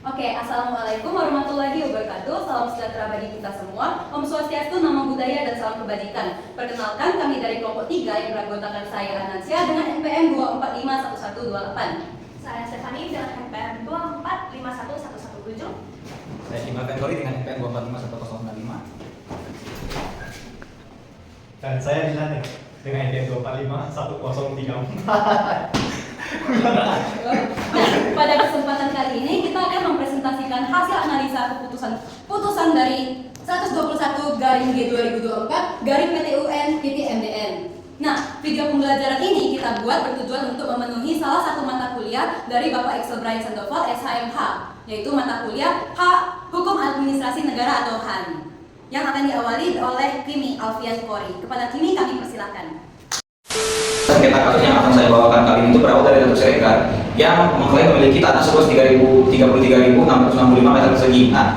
Oke, Assalamualaikum warahmatullahi wabarakatuh. Salam sejahtera bagi kita semua. Om Swastiastu, Namo Buddhaya, dan salam kebajikan. Perkenalkan, kami dari kelompok 3 yang beranggotakan saya Anancia dengan NPM 2451128. Saya Stephanie dengan NPM 2451117. Saya Iqbal Februari dengan NPM 2451065. Dan saya Dilan dengan NPM 2451034. Pada kesempatan kali ini kita akan mempresentasikan hasil analisa putusan dari 121 garing G 2024 garing PTUN PTMDN. Nah, video pembelajaran ini kita buat bertujuan untuk memenuhi salah satu mata kuliah dari Bapak Excel Brian Sandoval SHMH, yaitu mata kuliah Hukum Administrasi Negara atau HAN, yang akan diawali oleh Kimi Alfian Kori. Kepada Kimi kami persilahkan. Sengketa kasus yang akan saya bawakan kali ini itu berawal dari Datuk Siregar yang mengklaim memiliki tanah seluas 33.665 meter persegi. Nah,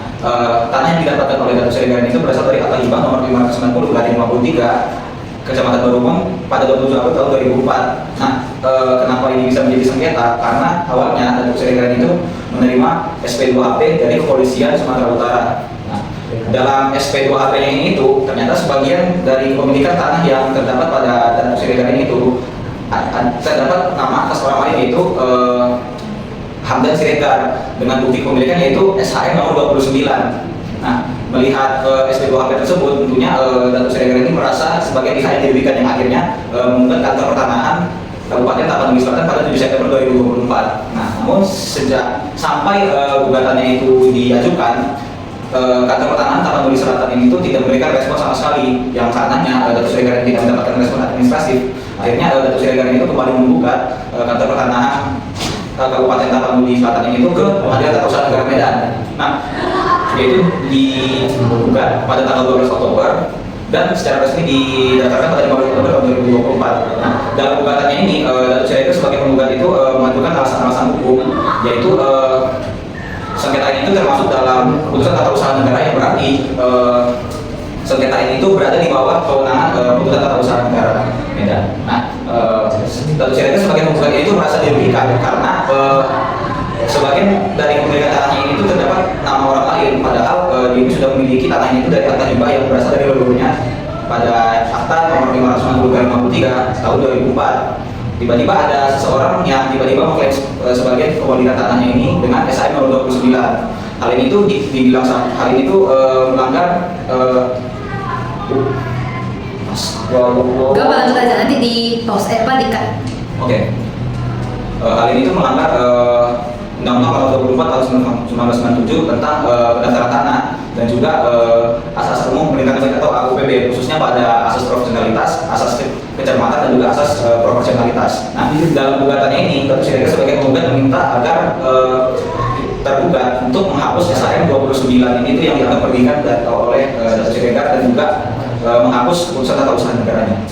tanah yang didapatkan oleh Datuk Siregar itu berasal dari Akta Hibah nomor 590/53 Kecamatan Barupon pada 27 April tahun 2004. Nah, kenapa ini bisa menjadi sengketa? Karena awalnya Datuk Siregar itu menerima SP2AP dari Kepolisian Sumatera Utara. Dalam SP2HP-nya ini itu ternyata sebagian dari kepemilikan tanah yang terdapat pada Datuk Siregar ini itu terdapat nama atas orang lain yaitu Hamdan Siregar dengan bukti kepemilikan yaitu SHM nomor 29. Nah, melihat SP2HP tersebut tentunya Datuk Siregar ini merasa sebagai pihak yang dirugikan yang akhirnya menggugat kantor pertanahan Kabupaten Tapanuli Selatan pada 7 September 2024. Nah, namun sejak sampai gugatannya itu diajukan, kantor pertanahan Tapanuli Selatan ini itu tidak memberikan respon sama sekali, yang karenanya Datuk Siregar tidak mendapatkan respon administratif. Akhirnya Datuk Siregar itu kembali menggugat kantor pertanahan Kabupaten Tapanuli Selatan ini itu ke Pengadilan Tata Usaha Negara Medan. Nah, yaitu digugat pada tanggal 12 Oktober dan secara resmi didaftarkan pada 15 Oktober tahun 2024. Nah, dalam gugatannya ini Datuk Siregar sebagai penggugat itu mengajukan alasan-alasan hukum, yaitu sengketa ini itu termasuk dalam keputusan tata usaha negara yang berarti sengketa ini itu berada di bawah kewenangan keputusan tata usaha negara Medan. Nah, Datuk Siregar sebagai penggugat itu merasa dirugikan karena sebagian dari kepemilikan tanahnya ini itu terdapat nama orang lain, padahal dia ini sudah memiliki tanah ini itu dari akta hibah yang berasal dari leluhurnya pada akta nomor 590/53 tahun 2004. Tiba-tiba ada seseorang yang tiba-tiba mengklaim sebagian kepemilikan tanahnya ini dengan SHM nomor 29. Hal ini tuh dibilang hal ini tuh melanggar Gak lanjut aja, nanti di pause di cut. Oke. Hal ini tuh melanggar Undang-Undang Nomor 24 tahun 1997 tentang pendaftaran tanah dan juga asas umum pemerintah atau AUPB, khususnya pada asas profesionalitas, asas kecermatan dan juga asas proporsionalitas. Nah, dalam gugatannya ini Datuk Siregar sebagai penggugat meminta agar tergugat untuk menghapus SHM 29 ini itu yang dianggap merugikan oleh Datuk Siregar dan juga menghapus keputusan tata usaha negaranya.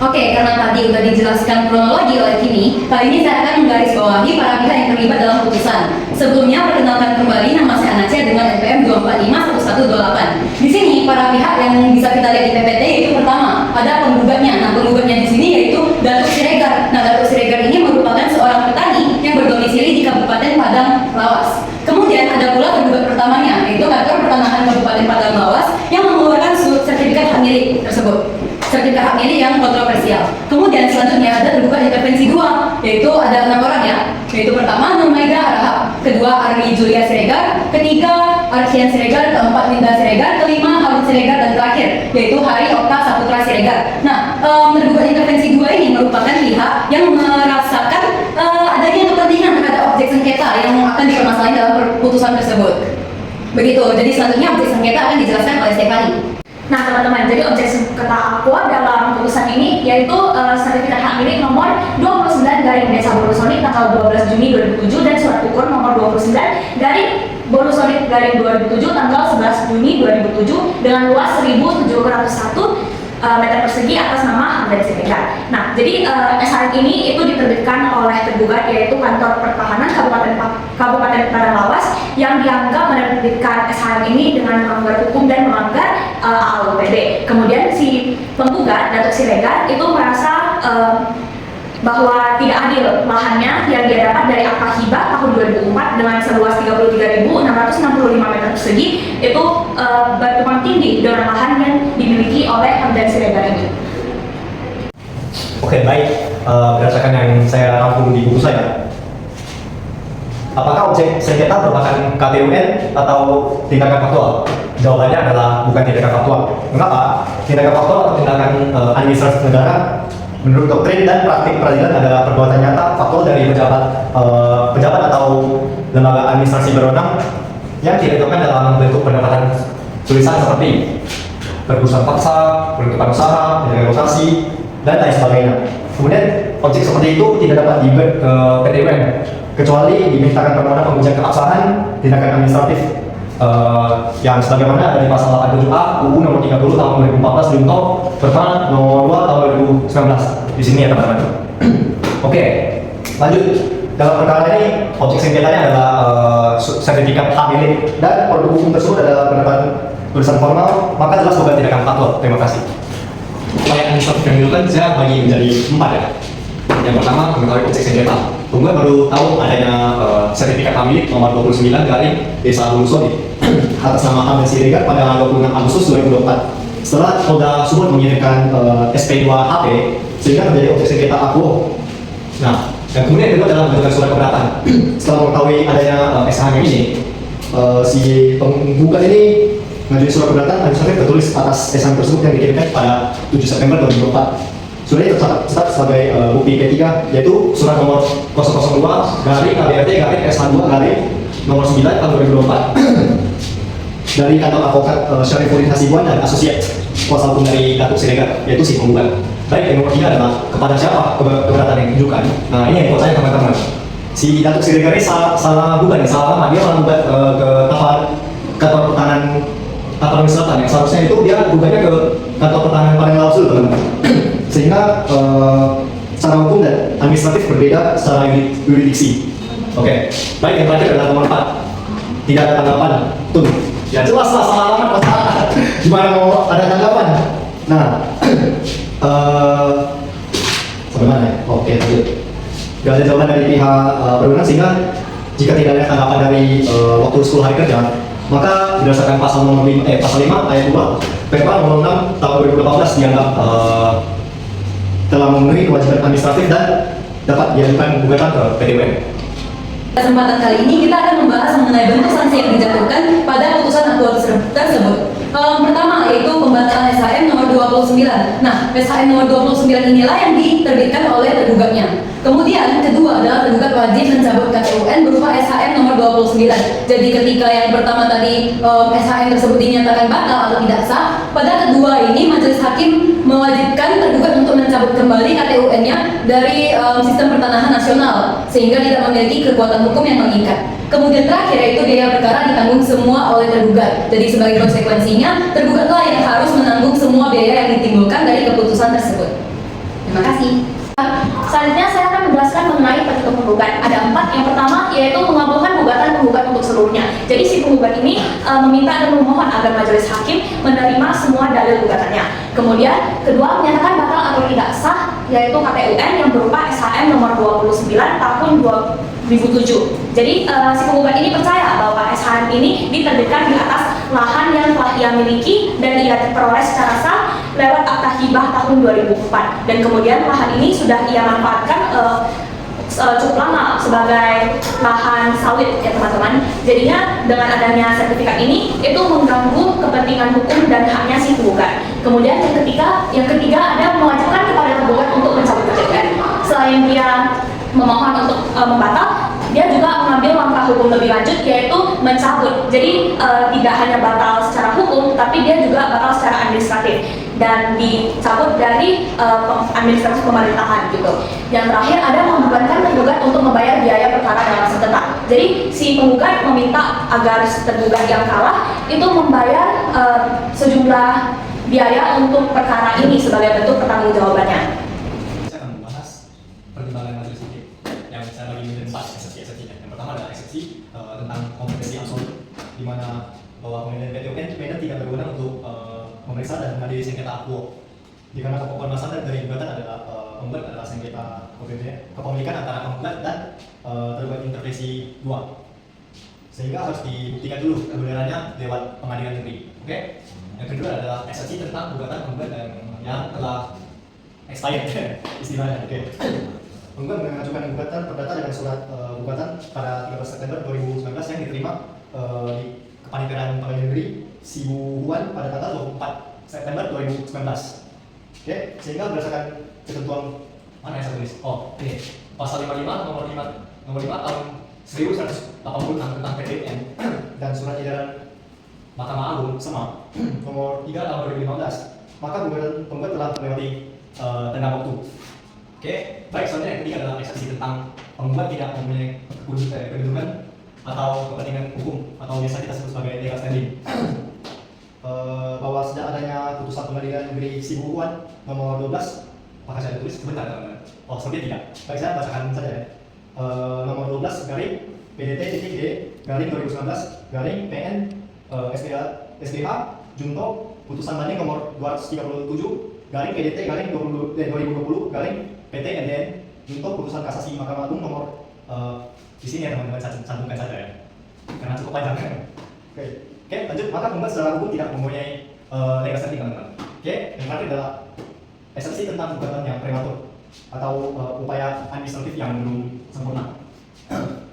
Oke, karena tadi udah dijelaskan kronologi oleh Kimi, kali ini saya akan menggarisbawahi para pihak yang terlibat dalam putusan. Sebelumnya, perkenalkan kembali nama saya Anacia dengan NPM 2451128. Di sini para pihak yang bisa kita lihat di PPT yaitu pertama ada penggugatnya. Nah, penggugatnya di sini yaitu Datuk Siregar. Nah, Datuk Siregar ini merupakan seorang petani yang berdomisili di Kabupaten Padang Lawas. Kemudian ada pula penggugat pertamanya, yaitu Kantor Pertanahan Kabupaten Padang Lawas yang mengeluarkan sertifikat hak milik tersebut. Sertifikat hak milik yang kontroversial. Kemudian selanjutnya ada tergugat intervensi 2, yaitu ada 6 orang ya. Yaitu pertama Nurmaida Harahap, kedua Arli Julia Siregar, ketiga Arsian Siregar, keempat Linda Siregar, kelima Harun Siregar, dan terakhir yaitu Hari Okta Saputra Siregar. Nah, tergugat intervensi 2 ini merupakan pihak yang merasakan adanya kepentingan terhadap objek sengketa yang akan dipermasalahin dalam putusan tersebut. Begitu. Jadi selanjutnya objek sengketa akan dijelaskan oleh Stephanie. Nah, teman-teman, jadi objek sengketa aqua dalam putusan ini yaitu sertifikat hak milik nomor 29 garing Desa Borosoni tanggal 12 Juni 2007 dan surat ukur nomor 29 garing Borosoni garing 2007 tanggal 11 Juni 2007 dengan luas 1.701 meter persegi atas nama Hamdan Siregar. Nah, jadi SHM ini itu diterbitkan oleh tergugat yaitu Kantor Pertahanan Kabupaten Padang Lawas yang dianggap menerbitkan SHM ini dengan melanggar hukum dan melanggar AUPD. Kemudian si penggugat Datuk Siregar itu merasa bahwa tidak adil lahannya yang dia dapat dari akta hibah tahun 2004 dengan seluas 33.665 meter persegi itu bertumpang tinggi dengan lahan yang dimiliki oleh Hamdan Siregar ini. Oke, baik. Berdasarkan yang saya rangkum di buku saya, apakah objek sengketa merupakan KTUN atau tindakan faktual? Jawabannya adalah bukan tindakan faktual. Mengapa? Tindakan faktual atau tindakan administratif negara menurut doktrin dan praktik peradilan adalah perbuatan nyata faktual dari pejabat atau lembaga administrasi berwenang yang dilakukan dalam bentuk pendapatan tulisan seperti perburusan paksa, penutupan usaha, negosiasi, dan lain sebagainya. Kemudian objek seperti itu tidak dapat dibuat ke PTUN kecuali dimintakan permohonan pengujian keabsahan tindakan administratif yang sebagaimana dari pasal 87A UU nomor 30 tahun 2014 Junto Perma nomor 2 tahun 2019 di sini ya teman-teman. Oke, lanjut. Dalam perkara ini objek sengketanya adalah sertifikat hak milik dan produk hukum tersebut adalah pendapat tulisan formal, maka jelas bukan tindakan faktual. Terima kasih. Upaya administratif yang dilakukan saya bagi menjadi 4 ya. Yang pertama mengetahui objek sengketa. Penggugat baru tahu adanya sertifikat hak milik nomor 29 garing Desa Bulusoni atas nama Hamdan Siregar pada 26 Agustus 2024. Setelah Polda Sumut mengirimkan SP2HP sehingga terjadi objek sengketa akuo. Nah, dan kemudian kedua adalah mengajukan surat keberatan. Setelah mengetahui adanya SHM ini, si penggugat ini mengajukan surat keberatan administratif tertulis atas SHM tersebut yang dikirimkan pada 7 September 2024. Surat ini tercatat sebagai bukti P3 yaitu surat nomor 002 garing KBRT garing SH2 garing nomor 9 tahun 2024 dari kantor advokat Syarifudin Hasibuan dan asosiat kuasa hukum dari Datuk Siregar yaitu si penggugat. Baik, yang nomor 3 adalah kepada siapa keberatan yang ditujukan. Nah, ini yang buat saya teman-teman. Si Datuk Siregar ini salah gugat nih, salah lama dia malah gugat ke kantor pertahanan Tapanuli Selatan yang seharusnya itu dia gugatnya ke kantor pertahanan Padang Laosul teman-teman. Sehingga secara hukum dan administratif berbeda secara yurisdiksi. Oke, baik, yang terakhir adalah nomor 4. Tidak ada tanggapan. Tuh, ya jelas lah salah alamat masalah. Gimana mau ada tanggapan? Nah, bagaimana ya? Oke, lanjut. Gak ada jawaban dari pihak berwenang sehingga jika tidak ada tanggapan dari waktu 10 hari kerja, maka berdasarkan pasal nomor 5, pasal 5 ayat 2 Perma nomor 6 tahun 2018 dianggap telah memenuhi kewajiban administratif dan dapat diajukan gugatan ke PTUN. Kesempatan kali ini kita akan membahas mengenai bentuk sanksi yang dijatuhkan pada putusan akuo tersebut. Pertama yaitu pembatalan SHM nomor 29. Nah, SHM nomor 29 inilah yang diterbitkan oleh tergugatnya. Kemudian kedua adalah tergugat wajib mencabut KTUN berupa SHM nomor 29. Jadi ketika yang pertama tadi SHM tersebut dinyatakan batal atau tidak sah, pada kedua ini majelis hakim mewajibkan tergugat untuk mencabut kembali KTUN-nya dari sistem pertanahan nasional sehingga tidak memiliki kekuatan hukum yang mengikat. Kemudian terakhir yaitu biaya perkara ditanggung semua oleh tergugat. Jadi sebagai konsekuensinya tergugatlah yang harus menanggung semua biaya yang ditimbulkan dari keputusan tersebut. Terima kasih. Selanjutnya saya akan menjelaskan mengenai petitum penggugat. Ada 4. Yang pertama yaitu mengabulkan gugatan penggugat untuk seluruhnya. Jadi si penggugat ini meminta dan memohon agar majelis hakim menerima semua dalil gugatannya. Kemudian kedua menyatakan batal atau tidak sah yaitu KTUN yang berupa SHM nomor 29 tahun 2007. Jadi si penggugat ini percaya bahwa SHM ini diterbitkan di atas lahan yang telah ia miliki dan ia peroleh secara sah lewat akta hibah tahun 2004 dan kemudian lahan ini sudah ia manfaatkan cukup lama sebagai lahan sawit ya teman-teman. Jadinya dengan adanya sertifikat ini itu mengganggu kepentingan hukum dan haknya si penggugat. Kemudian yang ketiga ada mewajibkan kepada penggugat untuk mencabut KTUN. Selain dia memohon untuk membatal, dia juga mengambil langkah hukum lebih lanjut yaitu mencabut. Jadi tidak hanya batal secara hukum, tapi dia juga batal secara administratif dan dicabut dari administratif pemerintahan gitu. Yang terakhir ada membebankan tergugat untuk membayar biaya perkara dalam sengketa. Jadi si penggugat meminta agar tergugat yang kalah itu membayar sejumlah biaya untuk perkara ini sebagai bentuk pertanggungjawabannya. Saya akan membahas pertimbangan majelis hakim yang saya bagi menjadi 4 eksepsi-eksepsinya. Yang pertama adalah eksepsi tentang kompetensi absolut, di mana bahwa pengadilan PTUN tidak berwenang untuk memeriksa dan mengadili sengketa akuo. Dikarenakan pokok masalah dari gugatan adalah penggugat adalah sengketa kepemilikan antara penggugat dan tergugat intervensi 2, sehingga harus dibuktikan dulu kebenarannya lewat pengadilan negeri. Oke. Yang kedua adalah eksepsi tentang gugatan penggugat yang telah expired istilahnya. Oke. Penggugat mengajukan gugatan perdata dengan surat gugatan pada 13 September 2019 yang diterima di Kepanitiaan Pengadilan Negeri Sibuhuan pada tanggal 24 September 2019. Oke, sehingga berdasarkan ketentuan mana yang saya tulis? Oh, ini pasal 55 nomor 5 tahun 1186 tentang PTN dan surat edaran Mahkamah Agung SEMA nomor 3 tahun 2015. Maka penggugat telah melewati tenggang waktu. Oke, baik. Selanjutnya yang ketiga adalah eksepsi tentang penggugat tidak mempunyai kedudukan atau kepentingan hukum atau biasa kita sebut sebagai legal standing. Bahwa sejak adanya putusan pengadilan negeri Sibuhuan nomor 12, apakah saya tulis sebentar teman-teman? Oh, seperti tidak. Baik, saya bacakan saja ya. Nomor 12 garing PDT-D garing 2019 garing PN SDH Junto putusan banding nomor 237 garing PDT garing 2020 garing PT NDN Junto putusan kasasi Mahkamah Agung nomor di sini ya teman-teman, saya cantumkan saja ya karena cukup panjang. Oke, lanjut. Maka penggugat secara hukum tidak mempunyai legal standing teman-teman. Oke, yang terakhir adalah eksepsi tentang gugatan yang prematur atau upaya administratif yang belum sempurna.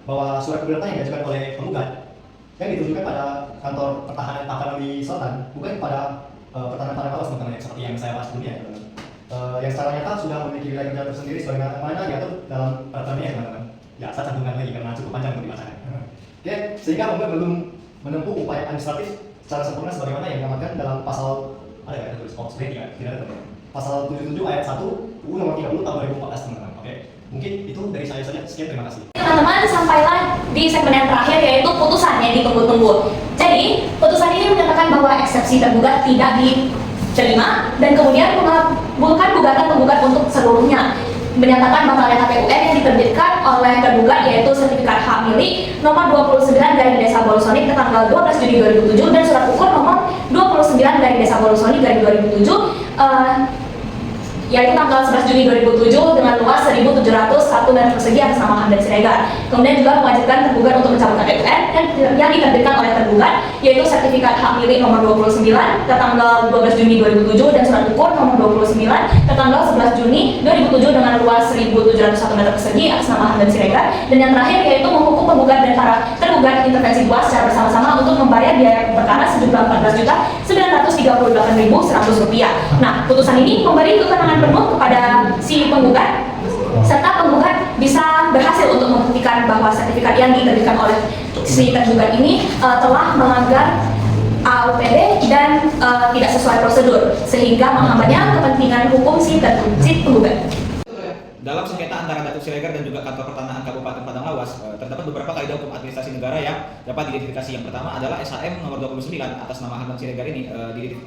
Bahwa surat keberatan yang diajukan oleh penggugat yang ditujukan pada kantor pertahanan Tapanuli Selatan bukan pada pertahanan Padang teman-teman, seperti yang saya bahas sebelumnya teman-teman. Yang secara nyata sudah memiliki wilayah kerja tersendiri sebagaimana diatur dalam peraturannya teman-teman. Ya, saya cantumkan lagi karena cukup panjang untuk dibacakan. Oke, sehingga penggugat belum menempuh upaya administratif secara sempurna sebagaimana yang diamankan dalam pasal ada nggak tulis? Oh, sebenarnya tidak ada teman-teman. Pasal 77 ayat 1 UU nomor 30 tahun 2014 teman-teman. Oke, mungkin itu dari saya saja. Sekian, terima kasih. Teman-teman, sampailah di segmen yang terakhir yaitu putusan yang ditunggu-tunggu. Jadi, putusan ini menyatakan bahwa eksepsi tergugat tidak diterima dan kemudian mengabulkan gugatan penggugat untuk seluruhnya. Menyatakan batalnya KPUN yang diterbitkan oleh tergugat yaitu sertifikat hak milik nomor 29 dari Desa Bolusonik tanggal 12 Juni 2007 dan surat ukur nomor 29 dari Desa Bolusonik dari 2007 yaitu tanggal 11 Juni 2007 dengan luas 1.701 meter persegi atas nama Hamdan Siregar. Kemudian juga mewajibkan tergugat untuk mencabut KPUN yang diterbitkan oleh tergugat yaitu sertifikat hak milik nomor 29 tanggal 12 Juni 2007 dan surat ukur nomor 29 tanggal 11 Juni 2007 dengan luas 1.701 meter persegi atas nama Hamdan Siregar. Dan yang terakhir yaitu menghukum penggugat dan para tergugat intervensi 2 secara bersama-sama untuk membayar biaya perkara sejumlah Rp14.938.100. Nah, putusan ini memberi kewenangan penuh kepada si penggugat serta penggugat bisa berhasil untuk membuktikan bahwa sertifikat yang diterbitkan oleh si tergugat ini telah melanggar AUPD dan tidak sesuai prosedur sehingga menghambatnya kepentingan hukum si penggugat. Dalam sengketa antara Datuk Siregar dan juga Kantor Pertanahan Kabupaten Padang Lawas, terdapat beberapa kaidah hukum administrasi negara yang dapat diidentifikasi. Yang pertama adalah SHM nomor 29 atas nama Hamdan Siregar ini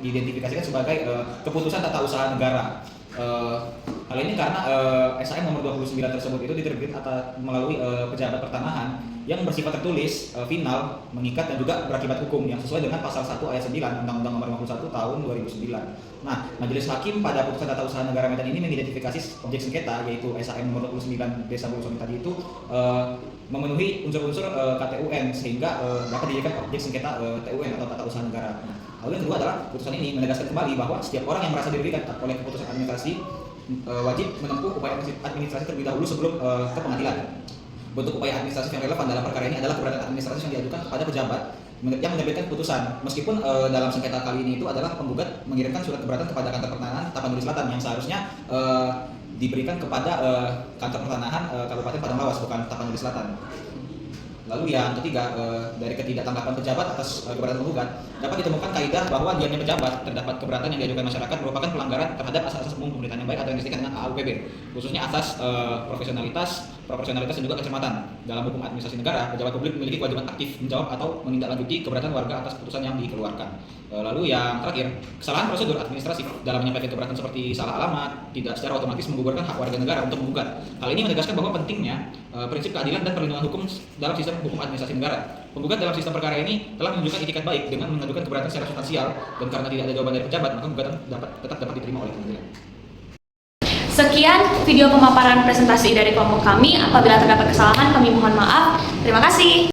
diidentifikasikan sebagai keputusan tata usaha negara. Hal ini karena SHM nomor 29 tersebut itu diterbitkan melalui pejabat pertanahan yang bersifat tertulis, final, mengikat dan juga berakibat hukum yang sesuai dengan pasal 1 ayat 9 Undang-Undang Nomor 51 Tahun 2009. Nah, Majelis Hakim pada putusan tata usaha negara Medan ini mengidentifikasi objek sengketa yaitu SHM nomor 29 Desa Bolusonik tadi itu memenuhi unsur-unsur KTUN sehingga dapat dijadikan objek sengketa TUN atau tata usaha negara. Lalu yang kedua adalah putusan ini menegaskan kembali bahwa setiap orang yang merasa dirugikan oleh keputusan administrasi wajib menempuh upaya administrasi terlebih dahulu sebelum ke pengadilan. Bentuk upaya administratif yang relevan dalam perkara ini adalah keberatan administratif yang diajukan kepada pejabat yang menerbitkan keputusan. Meskipun dalam sengketa kali ini itu adalah penggugat mengirimkan surat keberatan kepada Kantor Pertanahan Tapanuli Selatan yang seharusnya diberikan kepada Kantor Pertanahan Kabupaten Padang Lawas, bukan Tapanuli Selatan. Lalu yang ketiga, dari ketidaktanggapan pejabat atas keberatan penggugat, dapat ditemukan kaidah bahwa diamnya pejabat terdapat keberatan yang diajukan masyarakat merupakan pelanggaran terhadap asas-asas umum pemerintahan yang baik atau yang disebut dengan AUPB, khususnya asas profesionalitas, proporsionalitas dan juga kecermatan. Dalam hukum administrasi negara, pejabat publik memiliki kewajiban aktif menjawab atau menindaklanjuti keberatan warga atas putusan yang dikeluarkan. Lalu yang terakhir, kesalahan prosedur administratif dalam menyampaikan keberatan seperti salah alamat tidak secara otomatis menggugurkan hak warga negara untuk menggugat. Hal ini menegaskan bahwa pentingnya prinsip keadilan dan perlindungan hukum dalam sistem Hukum Administrasi Negara. Penggugat dalam sistem perkara ini telah menunjukkan itikat baik dengan mengajukan keberatan secara substansial, dan karena tidak ada jawaban dari pejabat, maka gugatan tetap dapat diterima oleh pengadilan. Sekian video pemaparan presentasi dari kelompok kami. Apabila terdapat kesalahan, kami mohon maaf. Terima kasih.